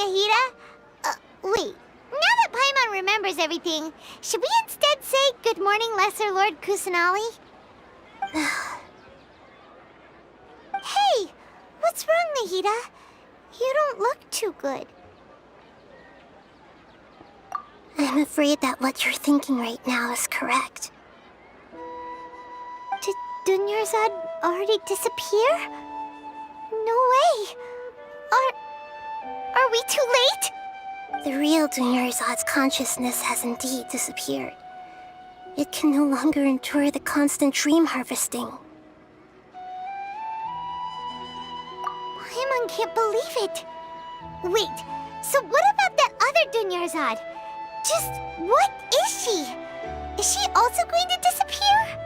Nahida? Wait. Now that Paimon remembers everything, should we instead say good morning, Lesser Lord Kusanali? Hey! What's wrong, Nahida? You don't look too good. I'm afraid that what you're thinking right now is correct. Did Dunyarzad already disappear? No way! Are we too late? The real Dunyarzad's consciousness has indeed disappeared. It can no longer endure the constant dream harvesting. Paimon can't believe it. Wait, so what about that other Dunyarzad? Just what is she? Is she also going to disappear?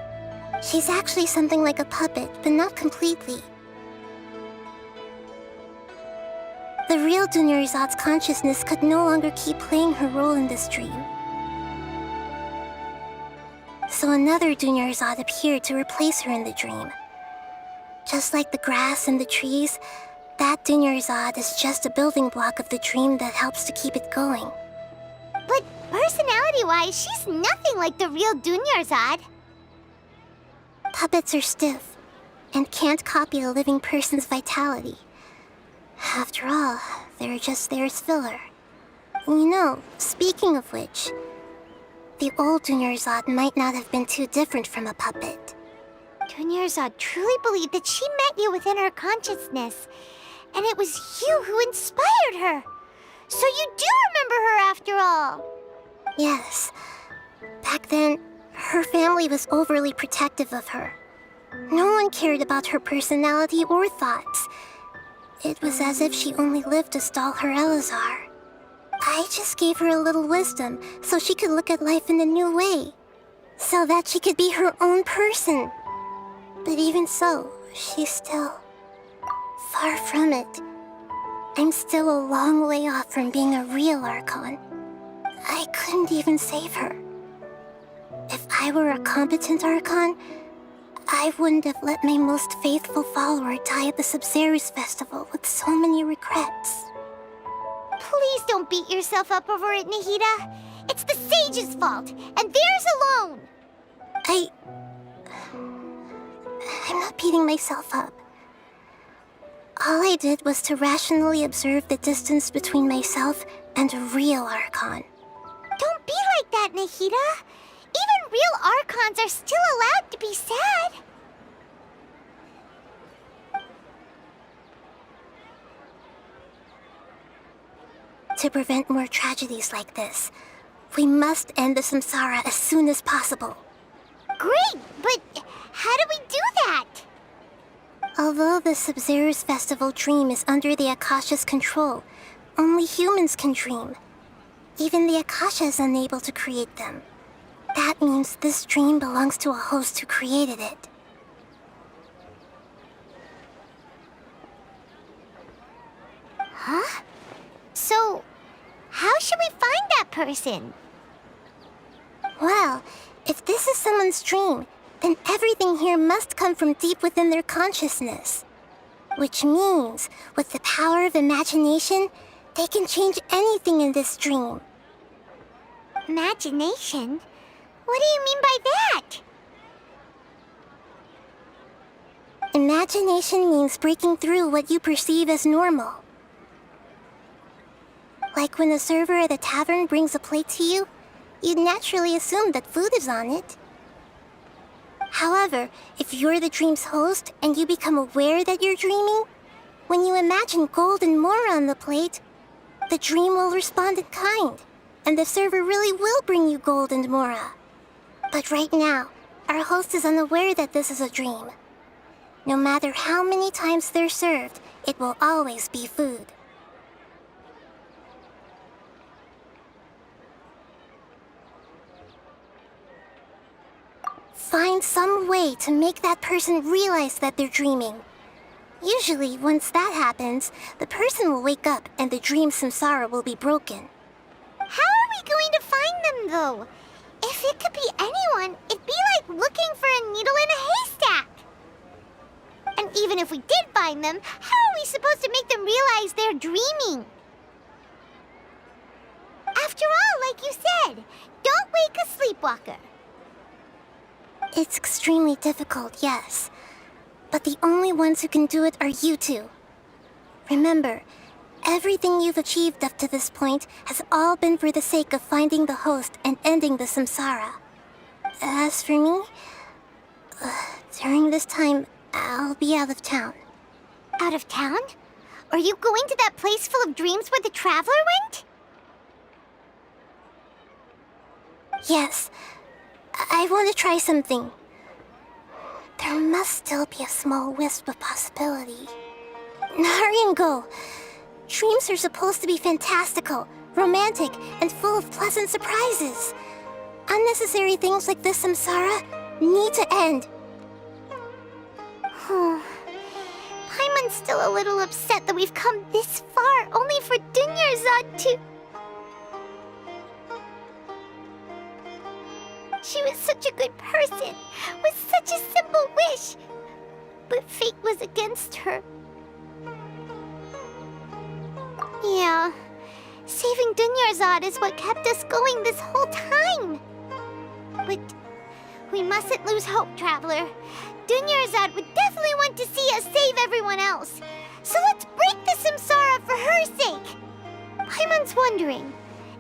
She's actually something like a puppet, but not completely. The real Dunyarzad's consciousness could no longer keep playing her role in this dream. So another Dunyarzad appeared to replace her in the dream. Just like the grass and the trees, that Dunyarzad is just a building block of the dream that helps to keep it going. But personality-wise, she's nothing like the real Dunyarzad. Puppets are stiff, and can't copy a living person's vitality. After all, they're just there as filler. You know, speaking of which, the old Dunyarzad might not have been too different from a puppet. Dunyarzad truly believed that she met you within her consciousness, and it was you who inspired her. So you do remember her after all. Yes. Back then, her family was overly protective of her. No one cared about her personality or thoughts. It was as if she only lived to stall her Elazar. I just gave her a little wisdom so she could look at life in a new way. So that she could be her own person. But even so, she's still far from it. I'm still a long way off from being a real Archon. I couldn't even save her. If I were a competent Archon, I wouldn't have let my most faithful follower die at the Sabzeruz festival with so many regrets. Please don't beat yourself up over it, Nahida. It's the sage's fault, and theirs alone. I'm not beating myself up. All I did was to rationally observe the distance between myself and a real Archon. Don't be like that, Nahida. Even real Archons are still allowed to be sad. To prevent more tragedies like this, we must end the samsara as soon as possible. Great, but how do we do that? Although the Sabzeruz festival dream is under the Akasha's control, only humans can dream. Even the Akasha is unable to create them. That means this dream belongs to a host who created it. Huh? So, how should we find that person? Well, if this is someone's dream, then everything here must come from deep within their consciousness. Which means, with the power of imagination, they can change anything in this dream. Imagination? What do you mean by that? Imagination means breaking through what you perceive as normal. Like when a server at a tavern brings a plate to you, you'd naturally assume that food is on it. However, if you're the dream's host and you become aware that you're dreaming, when you imagine gold and more on the plate, the dream will respond in kind, and the server really will bring you gold and mora. But right now, our host is unaware that this is a dream. No matter how many times they're served, it will always be food. Find some way to make that person realize that they're dreaming. Usually, once that happens, the person will wake up and the dream samsara will be broken. How are we going to find them, though? If it could be anyone, it'd be like looking for a needle in a haystack. And even if we did find them, how are we supposed to make them realize they're dreaming? like you said. Don't wake a sleepwalker. It's extremely difficult, yes. But the only ones who can do it are you two. Remember, everything you've achieved up to this point has all been for the sake of finding the host and ending the samsara. As for me, during this time, I'll be out of town. Out of town? Are you going to that place full of dreams where the Traveler went? Yes, I want to try something. There must still be a small wisp of possibility. Hurry and go. Dreams are supposed to be fantastical, romantic, and full of pleasant surprises. Unnecessary things like this samsara need to end. Paimon's still a little upset that we've come this far only for Dunyarzad to... She was such a good person, with such a simple wish. But fate was against her. Yeah, saving Dunyarzad is what kept us going this whole time. But we mustn't lose hope, Traveler. Dunyarzad would definitely want to see us save everyone else. So let's break the samsara for her sake. Paimon's wondering,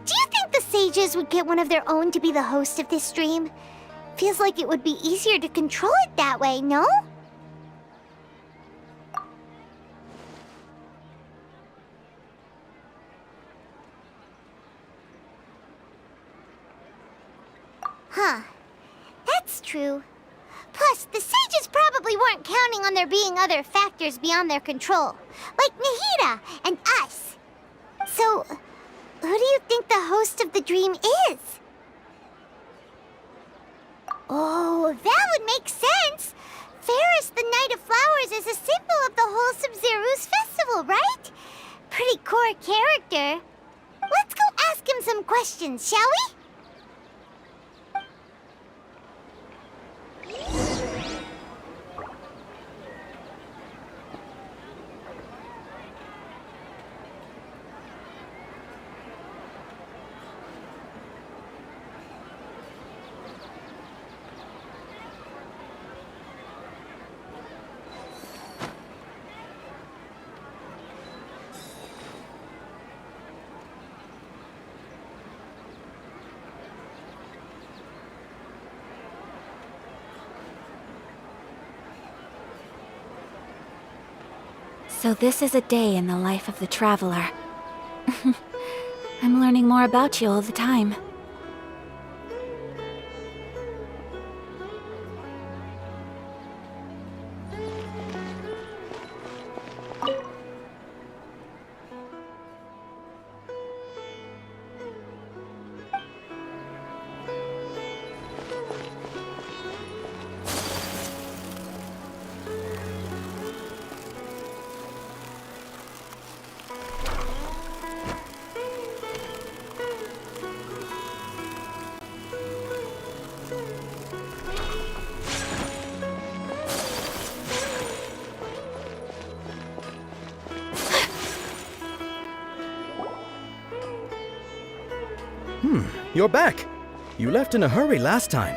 do you think the sages would get one of their own to be the host of this dream? Feels like it would be easier to control it that way, no? Huh. That's true. Plus, the sages probably weren't counting on there being other factors beyond their control, like Nahida and us. So, who do you think the host of the dream is? Oh, that would make sense. Ferris, the Knight of Flowers, is a symbol of the wholesome Zeru's festival, right? Pretty core character. Let's go ask him some questions, shall we? So this is a day in the life of the Traveler. I'm learning more about you all the time. You're back. You left in a hurry last time.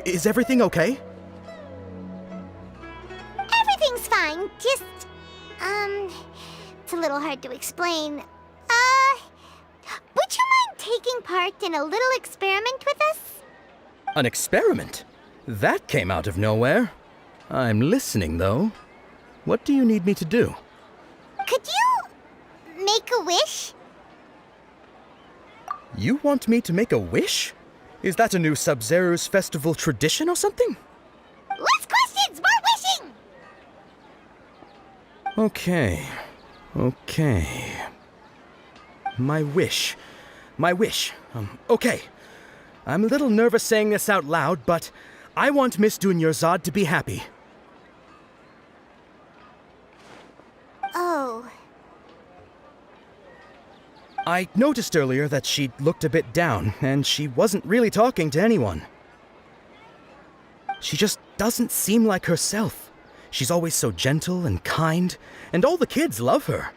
Is everything okay? Everything's fine, just... it's a little hard to explain. Would you mind taking part in a little experiment with us? An experiment? That came out of nowhere. I'm listening, though. What do you need me to do? Could you make a wish? You want me to make a wish? Is that a new Sub-Zero's festival tradition or something? Less questions, more wishing! Okay. My wish. Okay. I'm a little nervous saying this out loud, but I want Miss Dunyarzad to be happy. Oh. I noticed earlier that she looked a bit down, and she wasn't really talking to anyone. She just doesn't seem like herself. She's always so gentle and kind, and all the kids love her.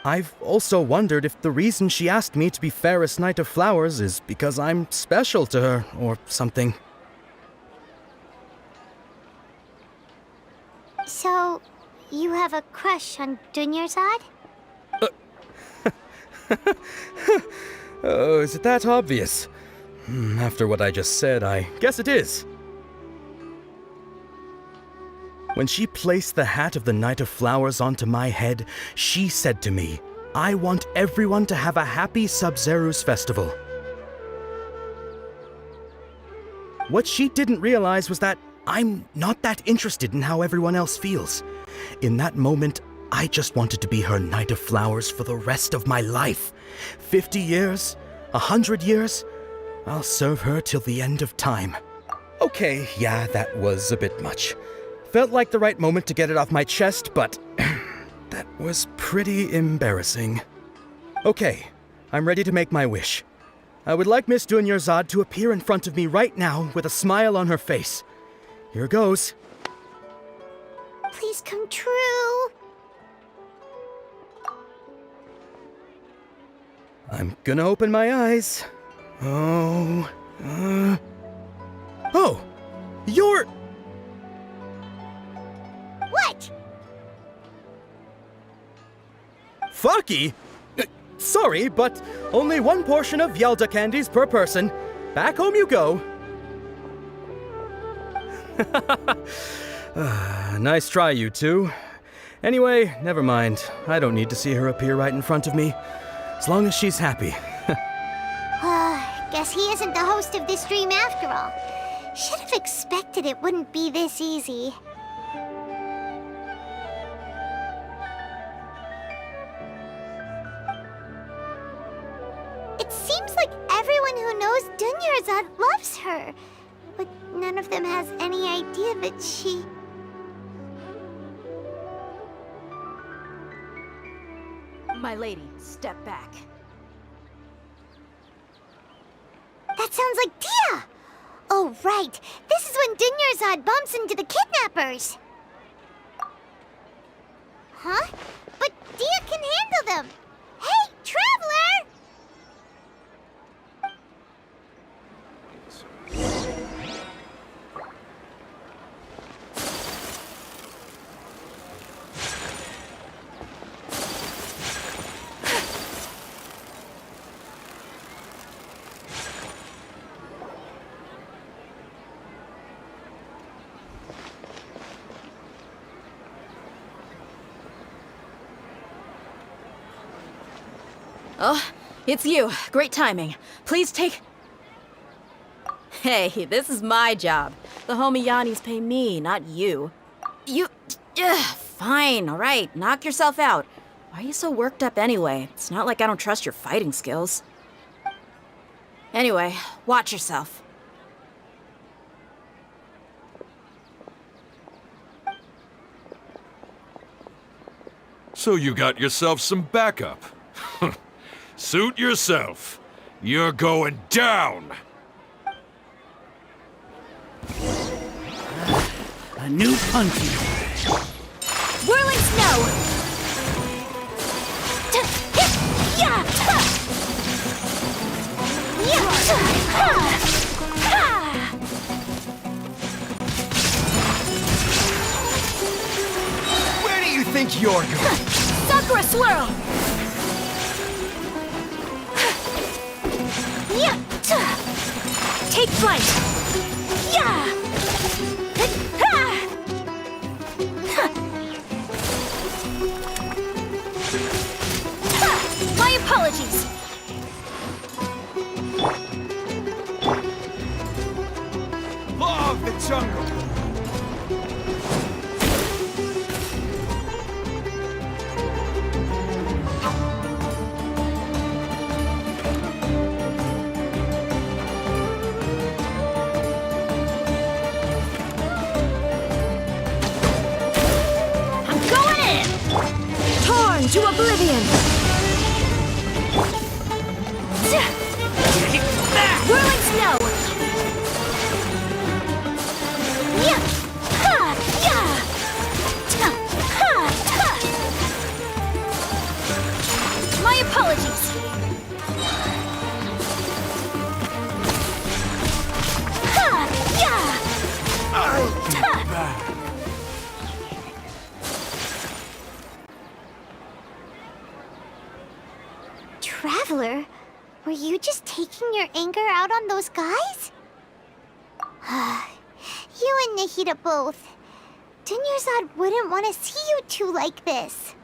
I've also wondered if the reason she asked me to be fairest Knight of Flowers is because I'm special to her or something. So, you have a crush on Dunyarzad? Oh, is it that obvious? After what I just said, I guess it is. When she placed the hat of the Knight of Flowers onto my head, she said to me, "I want everyone to have a happy Sub-Zerus festival." What she didn't realize was that I'm not that interested in how everyone else feels. In that moment, I just wanted to be her Knight of Flowers for the rest of my life. 50 years, 100 years, I'll serve her till the end of time. Okay, yeah, that was a bit much. Felt like the right moment to get it off my chest, but that was pretty embarrassing. Okay, I'm ready to make my wish. I would like Miss Dunyarzad to appear in front of me right now with a smile on her face. Here goes. Please come true. I'm gonna open my eyes. Oh, you're... What? Fucky? Sorry, but only one portion of Yelda candies per person. Back home you go. Nice try, you two. Anyway, never mind. I don't need to see her appear right in front of me. As long as she's happy. Guess he isn't the host of this dream after all. Should have expected it wouldn't be this easy. It seems like everyone who knows Dunyarzad loves her, but none of them has any idea that she... My lady, step back. That sounds like Dia! Oh, right. This is when Dunyarzad bumps into the kidnappers. Huh? But Dia can handle them. Hey, Traveler! Oh, it's you. Great timing. Please take... Hey, this is my job. The homie Yannis pay me, not you. You... fine, all right. Knock yourself out. Why are you so worked up anyway? It's not like I don't trust your fighting skills. Anyway, watch yourself. So you got yourself some backup. Suit yourself. You're going down. A new punching bag. Whirling snow! Where do you think you're going? Sakura swirl! Take flight! My apologies! Law of the jungle. Torn to oblivion! Whirling snow! you just taking your anger out on those guys? You and Nahida both. Dunyarzad wouldn't want to see you two like this.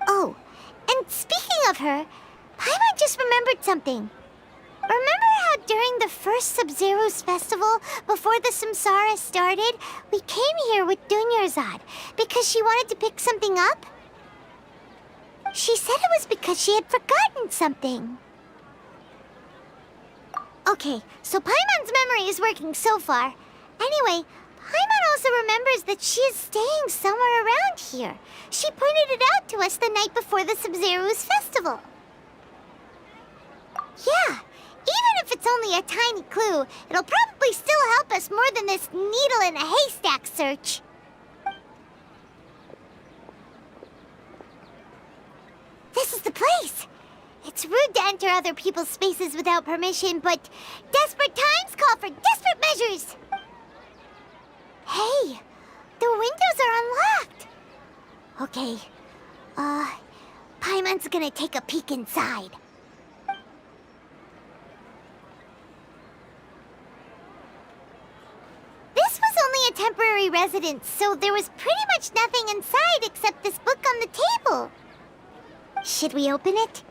Oh, and speaking of her, Paimon just remembered something. Remember how during the first Sub-Zero's festival, before the Samsara started, we came here with Dunyarzad because she wanted to pick something up? She said it was because she had forgotten something. Okay, so Paimon's memory is working so far. Anyway, Paimon also remembers that she is staying somewhere around here. She pointed it out to us the night before the Sub-Zero's festival. Yeah, even if it's only a tiny clue, it'll probably still help us more than this needle in a haystack search. This is the place! It's rude to enter other people's spaces without permission, but desperate times call for desperate measures! Hey, the windows are unlocked! Okay, Paimon's gonna take a peek inside. This was only a temporary residence, so there was pretty much nothing inside except this book on the table. Should we open it?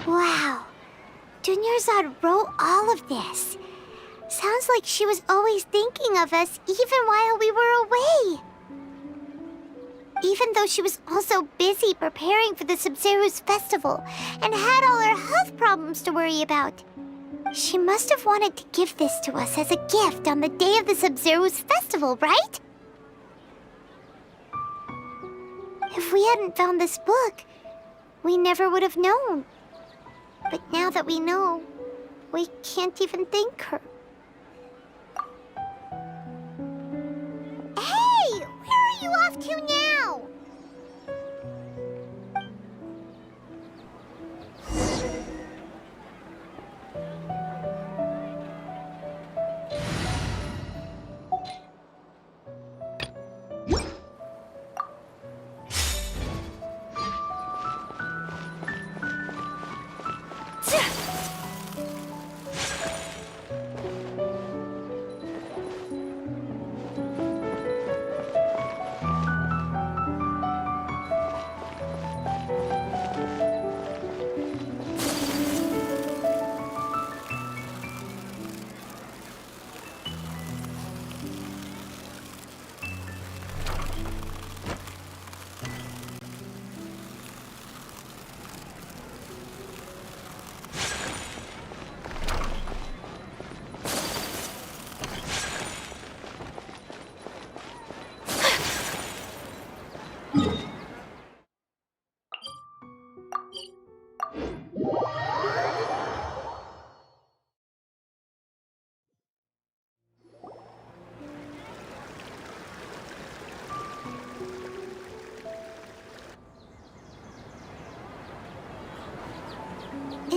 Wow, Dunyarzad wrote all of this. Sounds like she was always thinking of us even while we were away. Even though she was also busy preparing for the Sub-Zero's festival and had all her health problems to worry about. She must have wanted to give this to us as a gift on the day of the Sub-Zero's festival, right? If we hadn't found this book, we never would have known. But now that we know, we can't even thank her. Hey! Where are you off to now?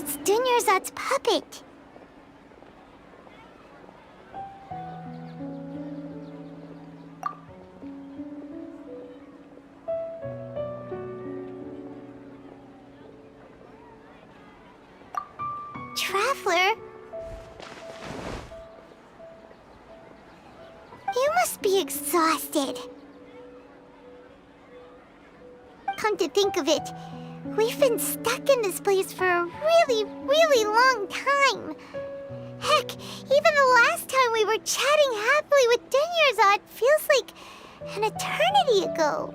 It's Dunyarzad's puppet. Traveler? You must be exhausted. Come to think of it, we've been stuck in this place for a really, really long time. Heck, even the last time we were chatting happily with Dunyarzad feels like an eternity ago.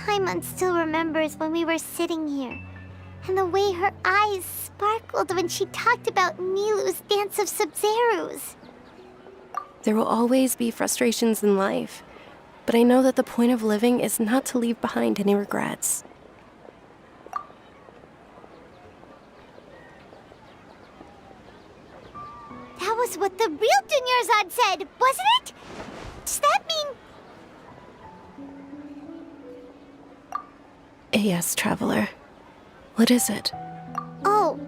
Paimon still remembers when we were sitting here, and the way her eyes sparkled when she talked about Nilu's Dance of Sub-Zerus. There will always be frustrations in life, but I know that the point of living is not to leave behind any regrets. That was what the real Dunyarzad said, wasn't it? Does that mean... Yes, Traveler. What is it? Oh,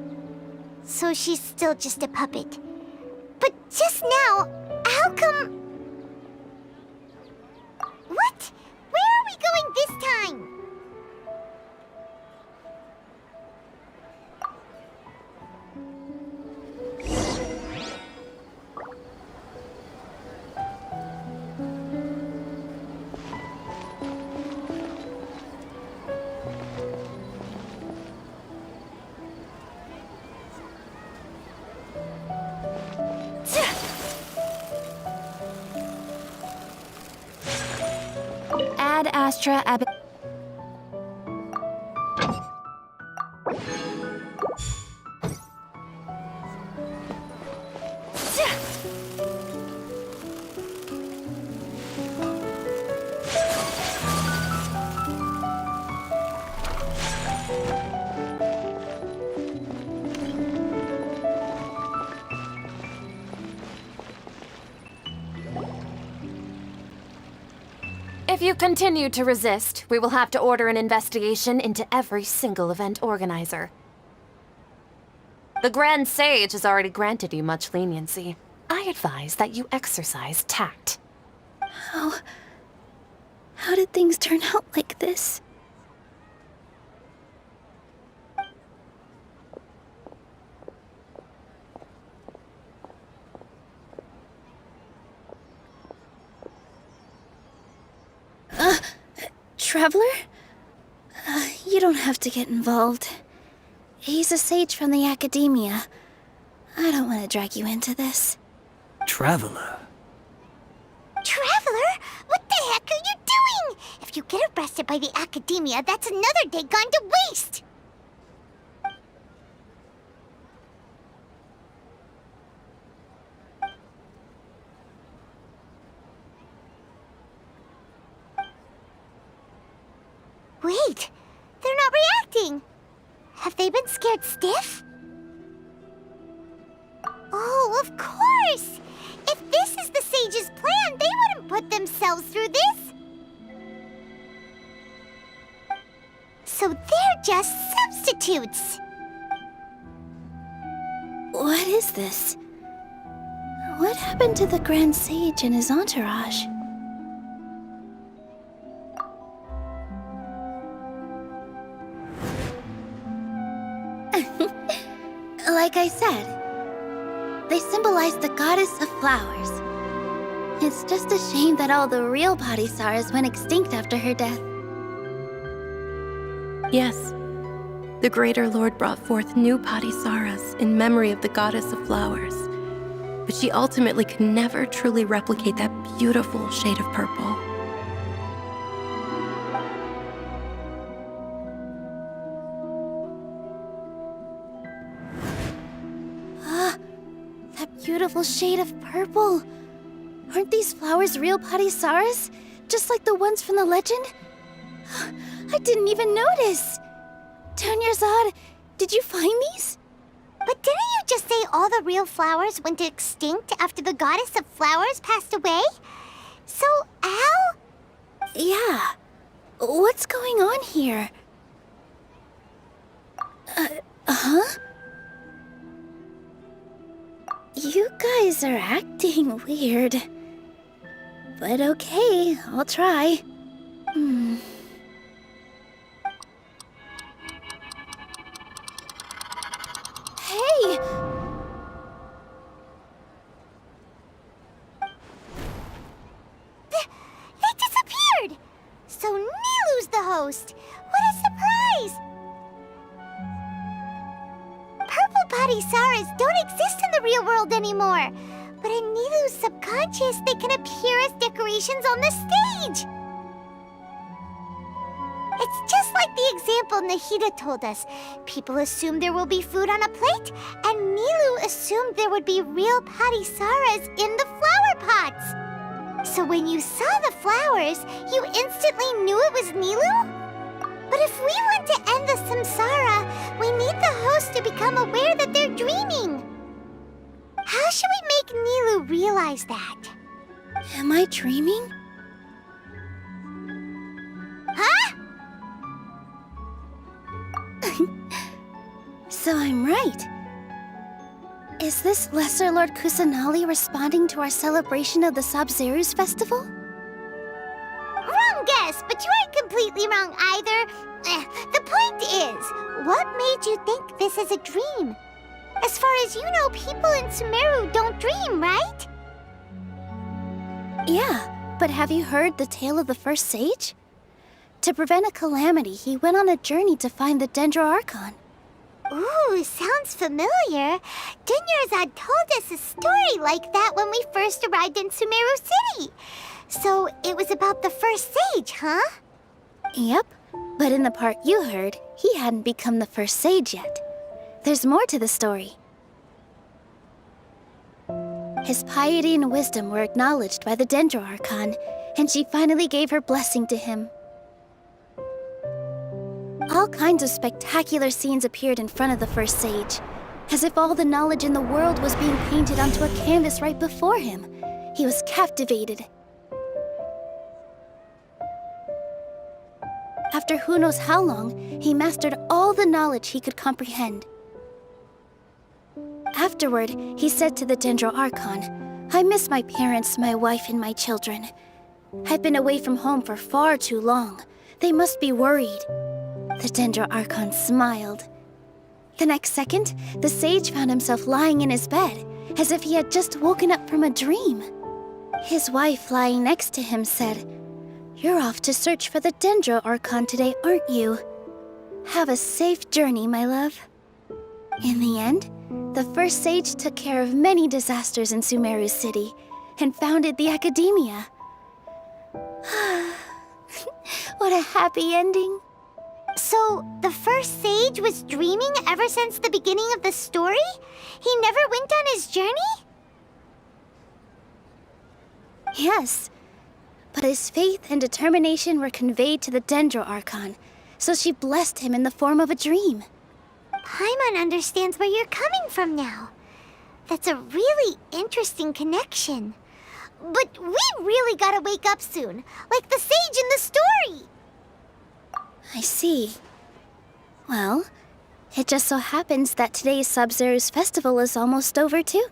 so she's still just a puppet. But just now, how come... What? Where are we going this time? Ad Astra Ab... If you continue to resist, we will have to order an investigation into every single event organizer. The Grand Sage has already granted you much leniency. I advise that you exercise tact. How did things turn out like this? Traveler? You don't have to get involved. He's a sage from the Academia. I don't want to drag you into this. Traveler. Traveler? What the heck are you doing? If you get arrested by the Academia, that's another day gone to waste! Wait, they're not reacting. Have they been scared stiff? Oh, of course! If this is the Sage's plan, they wouldn't put themselves through this. So they're just substitutes. What is this? What happened to the Grand Sage and his entourage? Like I said, they symbolize the goddess of flowers. It's just a shame that all the real Padisaras went extinct after her death. Yes. The Greater Lord brought forth new Padisaras in memory of the goddess of flowers. But she ultimately could never truly replicate that beautiful shade of purple. beautiful shade of purple. Aren't these flowers real Padisaras? Just like the ones from the legend? I didn't even notice. Dunyarzad, did you find these? But didn't you just say all the real flowers went extinct after the goddess of flowers passed away? So, how? Yeah. What's going on here? Huh? You guys are acting weird. But okay, I'll try. Hey! They disappeared! So Nilu's the host! What a surprise! Purple Padisaras don't exist in the real world anymore. But in Nilu's subconscious, they can appear as decorations on the stage. It's just like the example Nahida told us. People assumed there will be food on a plate, and Nilu assumed there would be real Padisaras in the flower pots. So when you saw the flowers, you instantly knew it was Nilu? But if we want to end the samsara, we need the host to become aware that they're dreaming. How should we make Nilu realize that? Am I dreaming? Huh? So I'm right. Is this Lesser Lord Kusanali responding to our celebration of the Sabzeruz festival? Wrong guess, but you aren't completely wrong either. The point is, what made you think this is a dream? As far as you know, people in Sumeru don't dream, right? Yeah, but have you heard the tale of the first sage? To prevent a calamity, he went on a journey to find the Dendro Archon. Ooh, sounds familiar. Dunyarzad told us a story like that when we first arrived in Sumeru City. So it was about the first sage, huh? Yep, but in the part you heard, he hadn't become the first sage yet. There's more to the story. His piety and wisdom were acknowledged by the Dendro Archon, and she finally gave her blessing to him. All kinds of spectacular scenes appeared in front of the first sage, as if all the knowledge in the world was being painted onto a canvas right before him. He was captivated. After who knows how long, he mastered all the knowledge he could comprehend. Afterward, he said to the Dendro Archon, "I miss my parents, my wife, and my children. I've been away from home for far too long. They must be worried." The Dendro Archon smiled. The next second, the sage found himself lying in his bed, as if he had just woken up from a dream. His wife, lying next to him, said, "You're off to search for the Dendro Archon today, aren't you? Have a safe journey, my love." In the end, the first sage took care of many disasters in Sumeru City and founded the Academia. What a happy ending. So, the first sage was dreaming ever since the beginning of the story? He never went on his journey? Yes, but his faith and determination were conveyed to the Dendro Archon, so she blessed him in the form of a dream. Paimon understands where you're coming from now. That's a really interesting connection. But we really gotta wake up soon, like the sage in the story. I see. Well, it just so happens that today's Sabzeruz festival is almost over too.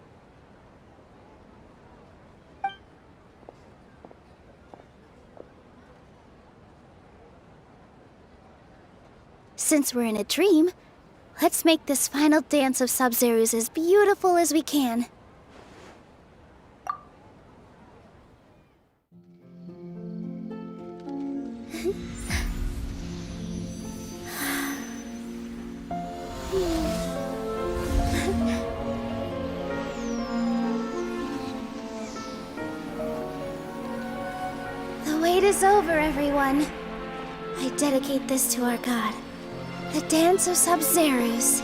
Since we're in a dream, let's make this final dance of Sabzeruz as beautiful as we can. The wait is over, everyone. I dedicate this to our god, the dance of Sabzeruz.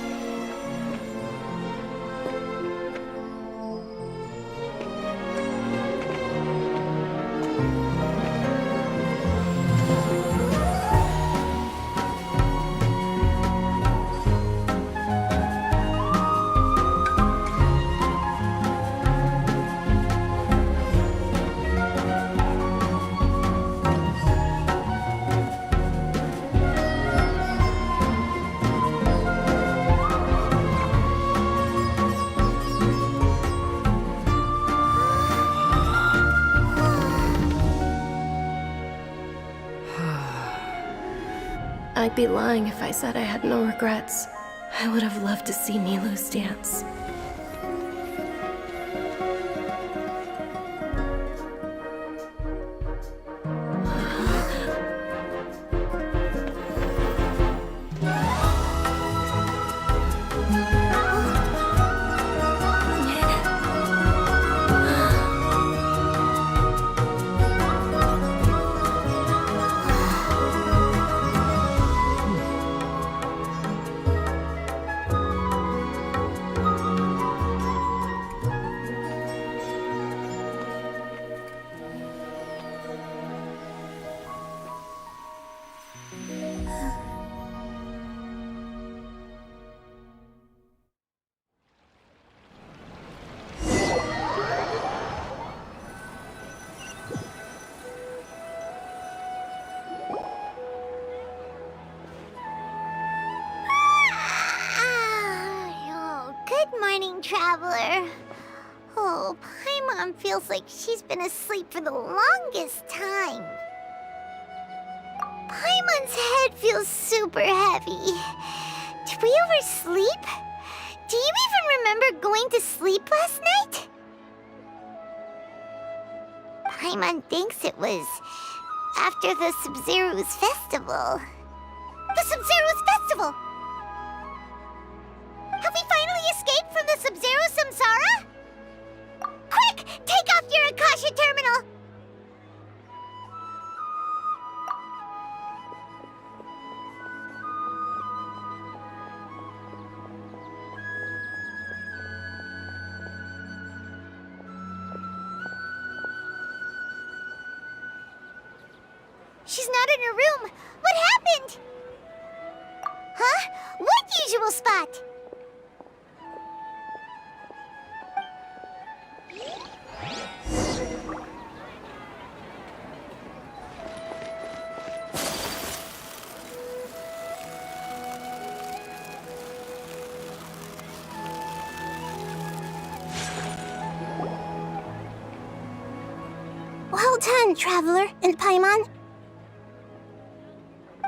I'd be lying if I said I had no regrets. I would have loved to see Nilou's dance. Oh, good morning, traveler. Oh, Paimon feels like she's been asleep for the longest time. Paimon's head feels super heavy. Did we oversleep? Do you even remember going to sleep last night? Paimon thinks it was after the Sub-Zero's festival. The Sub-Zero's festival! Have we finally escaped from the Sub-Zero samsara? Quick! Take off your Akasha terminal! She's not in her room. What happened? Huh? What usual spot? Well done, Traveler and Paimon.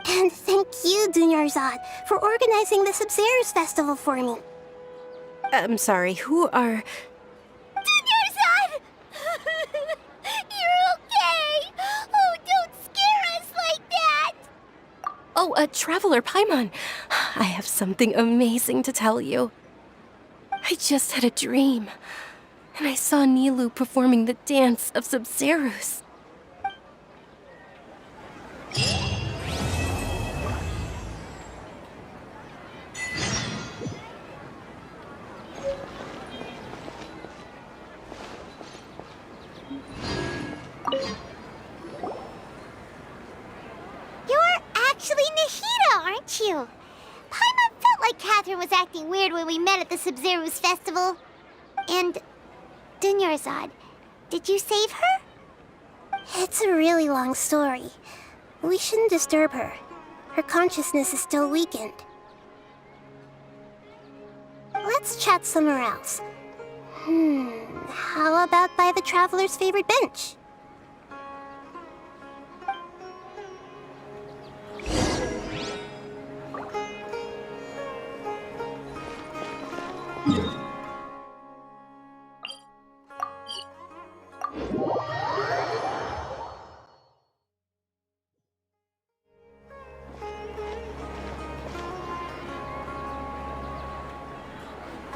And thank you, Dunyarzad, for organizing the Sub-Zero's festival for me. I'm sorry, who are... Dunyarzad! You're okay! Oh, don't scare us like that! Oh, Traveler Paimon. I have something amazing to tell you. I just had a dream, and I saw Nilou performing the dance of Sub-Zero's. You're actually Nahida, aren't you? Paimon felt like Catherine was acting weird when we met at the Sub-Zero's festival. And Dunyarzad, did you save her? It's a really long story. We shouldn't disturb her. Her consciousness is still weakened. Let's chat somewhere else. How about by the Traveler's favorite bench?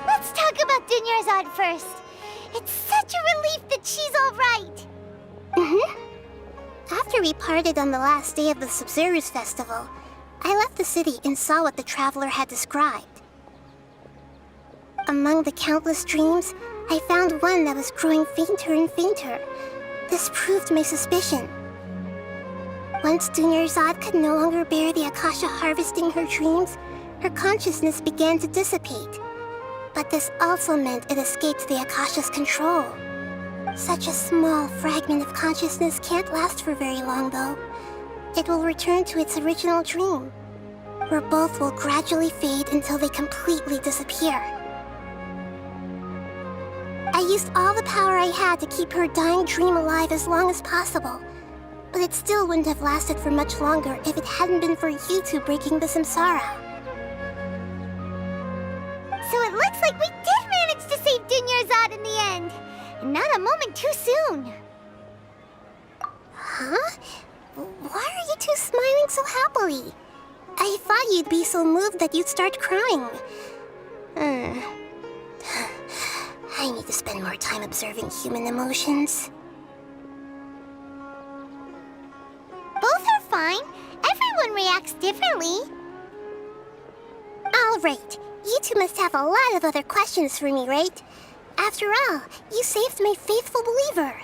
Let's talk about Dunyarzad first. It's such a relief that she's all right. After we parted on the last day of the Sub-Zero's festival, I left the city and saw what the Traveler had described. Among the countless dreams, I found one that was growing fainter and fainter. This proved my suspicion. Once Dunyarzad could no longer bear the Akasha harvesting her dreams, her consciousness began to dissipate. But this also meant it escaped the Akasha's control. Such a small fragment of consciousness can't last for very long, though. It will return to its original dream, where both will gradually fade until they completely disappear. I used all the power I had to keep her dying dream alive as long as possible, But it still wouldn't have lasted for much longer if it hadn't been for you two breaking the samsara. So it looks like we did manage to save Dunyarzad in the end. And not a moment too soon. Huh? Why are you two smiling so happily? I thought you'd be so moved that you'd start crying. I need to spend more time observing human emotions. Both are fine. Everyone reacts differently. All right. You two must have a lot of other questions for me, right? After all, you saved my faithful believer.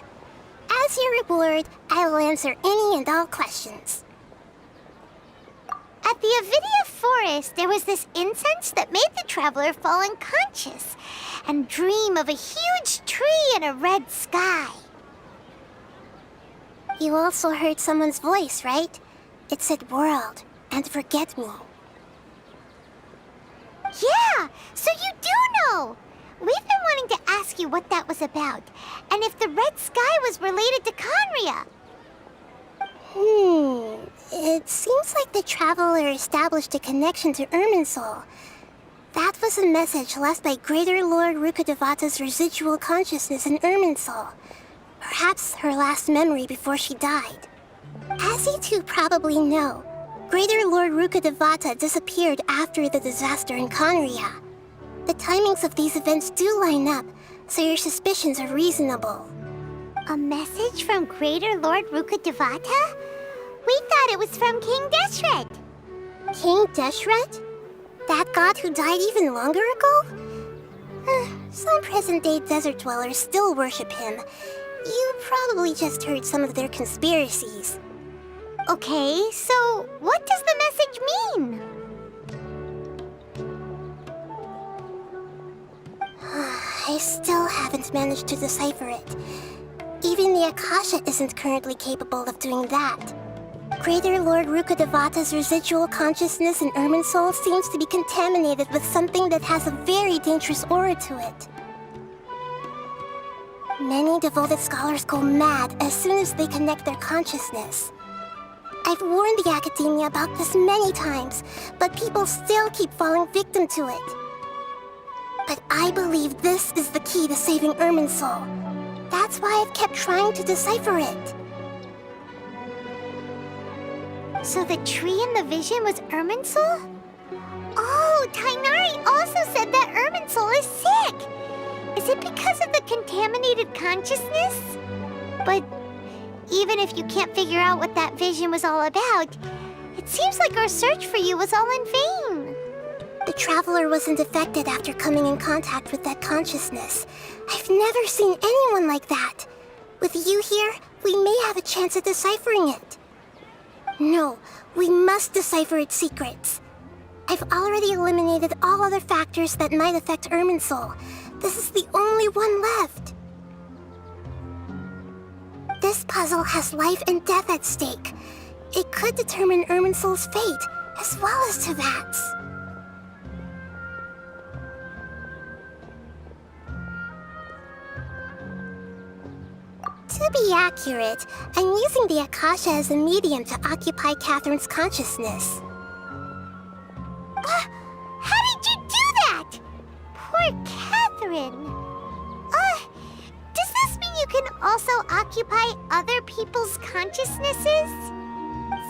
As your reward, I will answer any and all questions. At the Avidia forest, there was this incense that made the traveler fall unconscious and dream of a huge tree and a red sky. You also heard someone's voice, right? It said world and forget me. Yeah, so you do know! We've been wanting to ask you what that was about, and if the red sky was related to Conria. It seems like the traveler established a connection to Irminsul. That was a message left by Greater Lord Rukkhadevata's residual consciousness in Irminsul. Perhaps her last memory before she died. As you two probably know, Greater Lord Rukkhadevata disappeared after the disaster in Conria. The timings of these events do line up, so your suspicions are reasonable. A message from Greater Lord Rukkhadevata? We thought it was from King Deshret. King Deshret? That god who died even longer ago? Some present-day desert dwellers still worship him. You probably just heard some of their conspiracies. Okay, so what does the message mean? I still haven't managed to decipher it. Even the Akasha isn't currently capable of doing that. Greater Lord Rukkhadevata's residual consciousness in Irminsul seems to be contaminated with something that has a very dangerous aura to it. Many devoted scholars go mad as soon as they connect their consciousness. I've warned the academia about this many times, but people still keep falling victim to it. But I believe this is the key to saving Irminsul. That's why I've kept trying to decipher it. So the tree in the vision was Irminsul? Oh, Tainari also said that Irminsul is sick! Is it because of the contaminated consciousness? But even if you can't figure out what that vision was all about, it seems like our search for you was all in vain. The traveler wasn't affected after coming in contact with that consciousness. I've never seen anyone like that. With you here, we may have a chance at deciphering it. No, we must decipher its secrets. I've already eliminated all other factors that might affect Irminsul. This is the only one left. This puzzle has life and death at stake. It could determine Irminsul's fate, as well as Tevat's. To be accurate, I'm using the Akasha as a medium to occupy Catherine's consciousness. How did you do that? Poor Catherine. Does this mean you can also occupy other people's consciousnesses?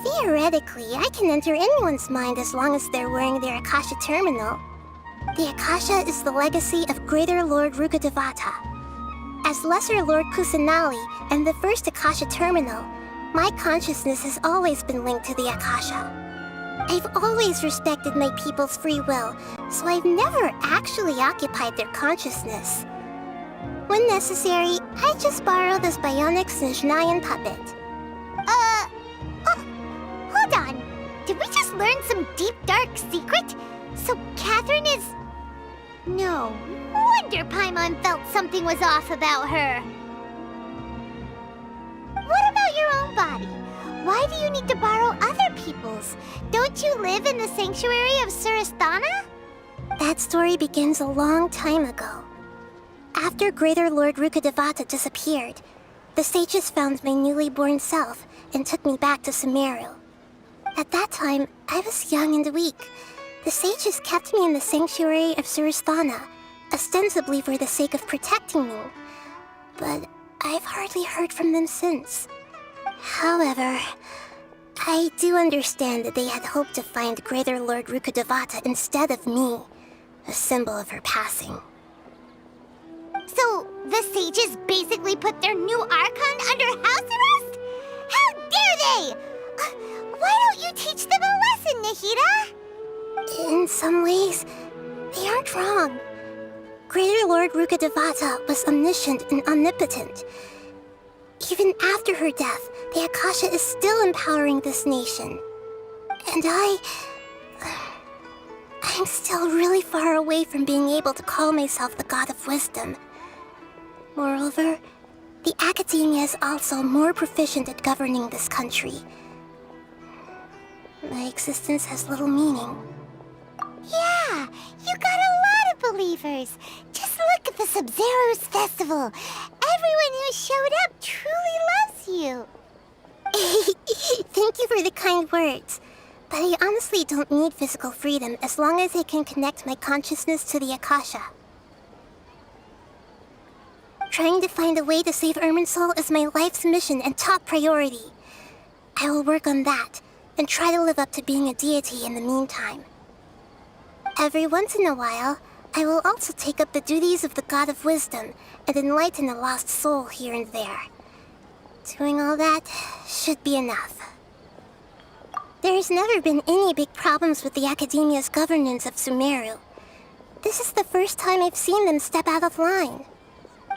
Theoretically, I can enter anyone's mind as long as they're wearing their Akasha terminal. The Akasha is the legacy of Greater Lord Rukkhadevata. As Lesser Lord Kusanali and the first Akasha terminal, my consciousness has always been linked to the Akasha. I've always respected my people's free will, so I've never actually occupied their consciousness. When necessary, I just borrow this bionic Snezhnayan puppet. Hold on. Did we just learn some deep, dark secret? So Catherine is... No wonder Paimon felt something was off about her. What about your own body? Why do you need to borrow other people's? Don't you live in the sanctuary of Surasthana? That story begins a long time ago. After Greater Lord Rukkhadevata disappeared, the sages found my newly born self and took me back to Sumeru. At that time, I was young and weak. The sages kept me in the sanctuary of Surasthana, ostensibly for the sake of protecting me. But I've hardly heard from them since. However, I do understand that they had hoped to find Greater Lord Rukkhadevata instead of me, a symbol of her passing. So, the sages basically put their new Archon under house arrest? How dare they! Why don't you teach them a lesson, Nahida? In some ways, they aren't wrong. Greater Lord Rukkhadevata was omniscient and omnipotent. Even after her death, the Akasha is still empowering this nation. And I'm still really far away from being able to call myself the God of Wisdom. Moreover, the Academia is also more proficient at governing this country. My existence has little meaning. Yeah, you got a lot of believers. Just look at the Sub-Zero's festival. Everyone who showed up truly loves you. Thank you for the kind words. But I honestly don't need physical freedom as long as I can connect my consciousness to the Akasha. Trying to find a way to save Irminsul is my life's mission and top priority. I will work on that, and try to live up to being a deity in the meantime. Every once in a while, I will also take up the duties of the God of Wisdom and enlighten a lost soul here and there. Doing all that should be enough. There's never been any big problems with the Academia's governance of Sumeru. This is the first time I've seen them step out of line.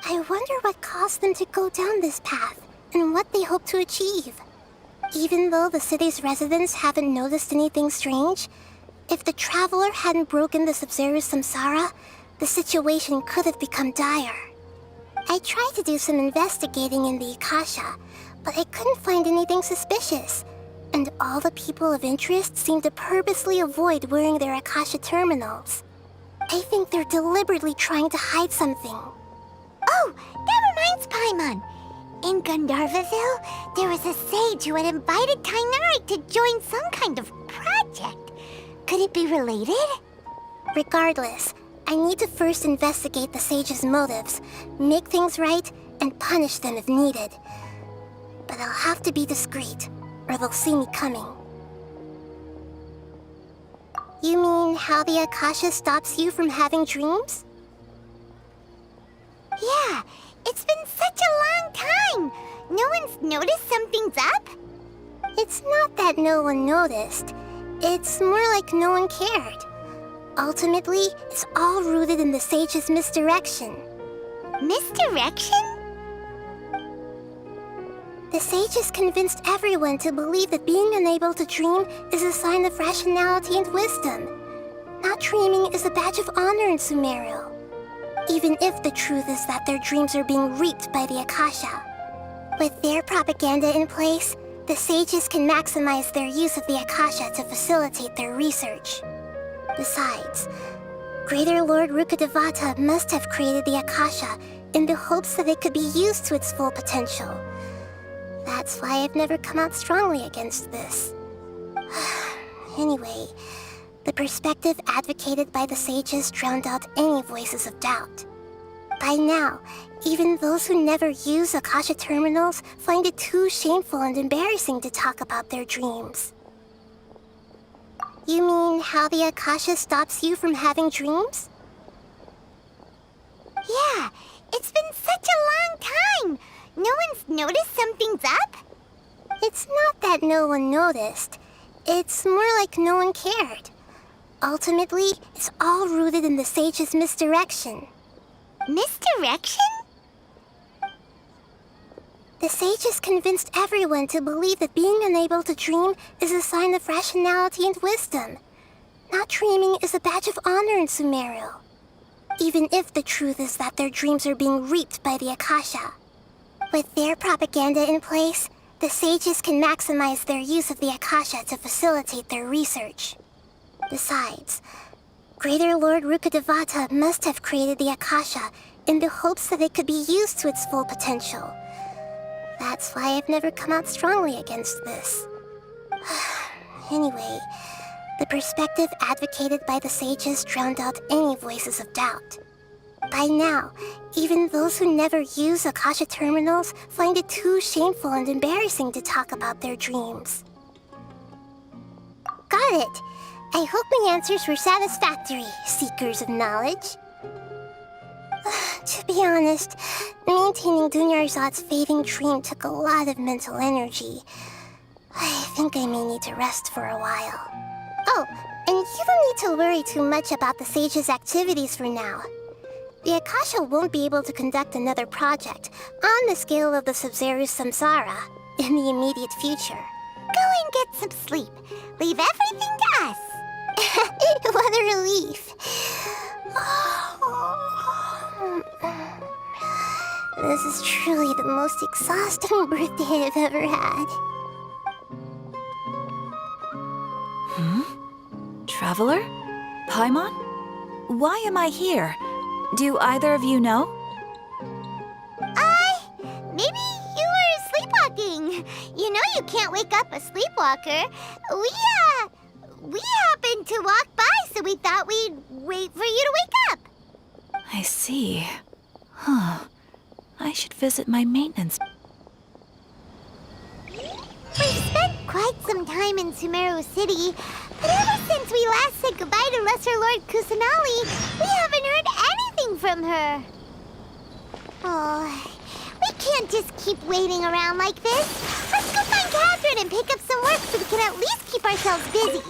I wonder what caused them to go down this path, and what they hope to achieve. Even though the city's residents haven't noticed anything strange, if the Traveler hadn't broken the Sub-Zero's samsara, the situation could have become dire. I tried to do some investigating in the Akasha, but I couldn't find anything suspicious. And all the people of interest seem to purposely avoid wearing their Akasha terminals. I think they're deliberately trying to hide something. Oh, that reminds Paimon. In Gandharvaville, there was a sage who had invited Tainari to join some kind of project. Could it be related? Regardless, I need to first investigate the sage's motives, make things right, and punish them if needed. But I'll have to be discreet, or they'll see me coming. You mean how the Akasha stops you from having dreams? Yeah, it's been such a long time. No one's noticed something's up? It's not that no one noticed. It's more like no one cared. Ultimately, it's all rooted in the sage's misdirection. Misdirection? The sages convinced everyone to believe that being unable to dream is a sign of rationality and wisdom. Not dreaming is a badge of honor in Sumeru. Even if the truth is that their dreams are being reaped by the Akasha. With their propaganda in place, the sages can maximize their use of the Akasha to facilitate their research. Besides, Greater Lord Rukkhadevata must have created the Akasha in the hopes that it could be used to its full potential. That's why I've never come out strongly against this. Anyway, the perspective advocated by the sages drowned out any voices of doubt. By now, even those who never use Akasha terminals find it too shameful and embarrassing to talk about their dreams. You mean how the Akasha stops you from having dreams? Yeah, it's been such a long time. No one's noticed something's up? It's not that no one noticed. It's more like no one cared. Ultimately, it's all rooted in the sage's misdirection. Misdirection? The sages convinced everyone to believe that being unable to dream is a sign of rationality and wisdom. Not dreaming is a badge of honor in Sumeru. Even if the truth is that their dreams are being reaped by the Akasha. With their propaganda in place, the sages can maximize their use of the Akasha to facilitate their research. Besides, Greater Lord Rukkhadevata must have created the Akasha in the hopes that it could be used to its full potential. That's why I've never come out strongly against this. Anyway, the perspective advocated by the sages drowned out any voices of doubt. By now, even those who never use Akasha terminals find it too shameful and embarrassing to talk about their dreams. Got it! I hope my answers were satisfactory, seekers of knowledge. To be honest, maintaining Dunyarzad's fading dream took a lot of mental energy. I think I may need to rest for a while. Oh, and you don't need to worry too much about the sage's activities for now. The Akasha won't be able to conduct another project on the scale of the Sub-Zero Samsara in the immediate future. Go and get some sleep. Leave everything to us. What a relief. This is truly the most exhausting birthday I've ever had. Traveler? Paimon? Why am I here? Do either of you know? Maybe you were sleepwalking. You know you can't wake up a sleepwalker. We happened to walk by, so we thought we'd wait for you to wake up. I see. Huh. I should visit my maintenance. We've spent quite some time in Sumeru City, but ever since we last said goodbye to Lesser Lord Kusanali, we haven't heard anything from her. Oh, we can't just keep waiting around like this. Let's go find Catherine and pick up some work so we can at least keep ourselves busy.